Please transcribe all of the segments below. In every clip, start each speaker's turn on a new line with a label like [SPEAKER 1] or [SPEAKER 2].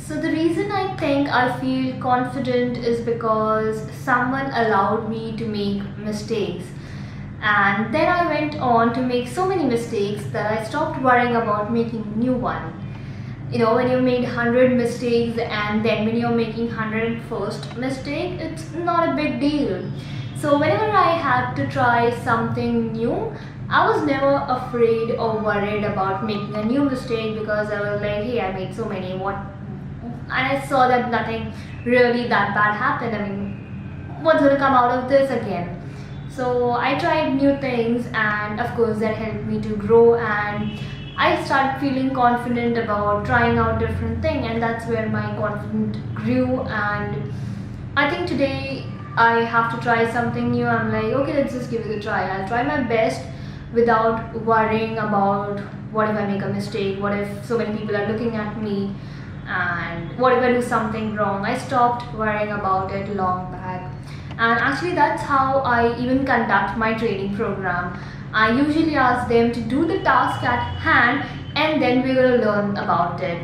[SPEAKER 1] So the reason I think I feel confident is because someone allowed me to make mistakes. And then I went on to make so many mistakes that I stopped worrying about making new one. When you made 100 mistakes and then when you're making 101st mistake, it's not a big deal. So whenever I had to try something new, I was never afraid or worried about making a new mistake because I was like, hey, I made so many, what? And I saw that nothing really that bad happened. I mean, what's going to come out of this again? So I tried new things, and of course that helped me to grow, and I started feeling confident about trying out different things, and that's where my confidence grew. And I think today I have to try something new. I'm like, okay, let's just give it a try. I'll try my best without worrying about what if I make a mistake, what if so many people are looking at me, and what if I do something wrong. I stopped worrying about it long back. And actually that's how I even conduct my training program. I usually ask them to do the task at hand and then we will learn about it.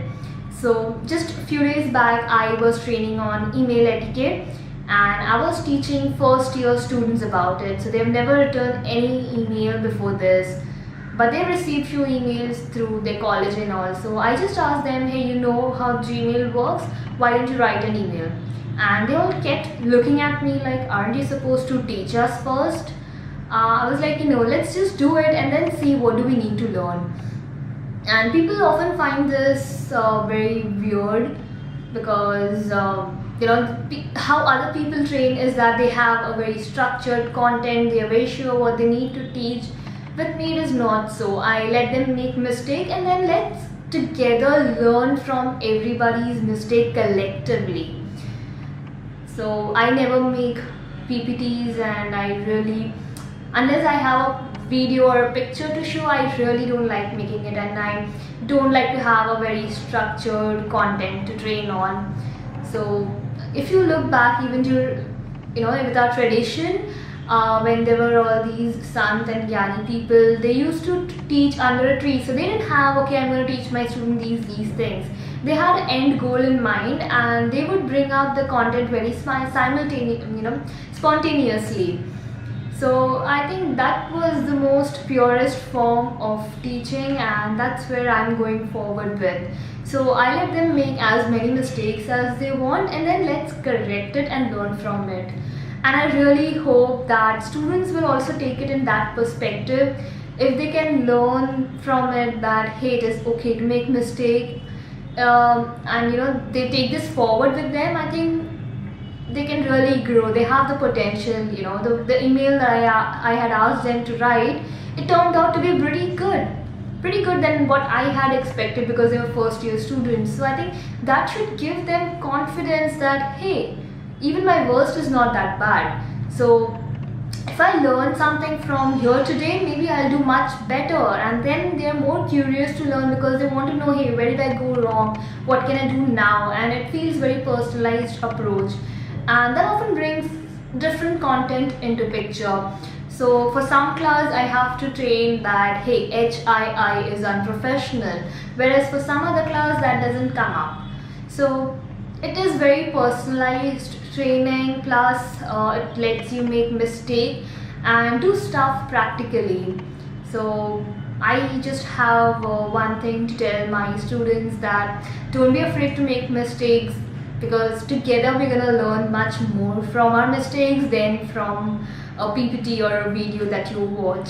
[SPEAKER 1] So just a few days back I was training on email etiquette, and I was teaching first year students about it. So they've never returned any email before this, but they received few emails through their college and all. So I just asked them, hey, you know how Gmail works, why don't you write an email? And they all kept looking at me like, aren't you supposed to teach us first? I was like, let's just do it and then see what do we need to learn. And people often find this very weird because how other people train is that they have a very structured content, they are very sure what they need to teach. With me it is not so. I let them make mistake and then let's together learn from everybody's mistake collectively. So I never make PPTs, and I really, unless I have a video or a picture to show, I really don't like making it, and I don't like to have a very structured content to train on. So if you look back even to with our tradition, when there were all these sant and gyani people, they used to teach under a tree. So they didn't have, okay, I'm going to teach my student these things. They had an end goal in mind, and they would bring out the content very spontaneously. So I think that was the most purest form of teaching, and that's where I'm going forward with. So I let them make as many mistakes as they want, and then let's correct it and learn from it. And I really hope that students will also take it in that perspective. If they can learn from it that, hey, it is okay to make mistake, and they take this forward with them, I think they can really grow. They have the potential. The email that I had asked them to write, it turned out to be pretty good than what I had expected, because they were first year students. So I think that should give them confidence that, hey, even my worst is not that bad. So if I learn something from here today, maybe I'll do much better. And then they're more curious to learn because they want to know, hey, where did I go wrong? What can I do now? And it feels very personalized approach. And that often brings different content into picture. So for some class I have to train that, hey, HII is unprofessional, whereas for some other class that doesn't come up. So it is very personalized training, plus it lets you make mistake and do stuff practically. So I just have one thing to tell my students, that don't be afraid to make mistakes, because together we're gonna learn much more from our mistakes than from a PPT or a video that you watch.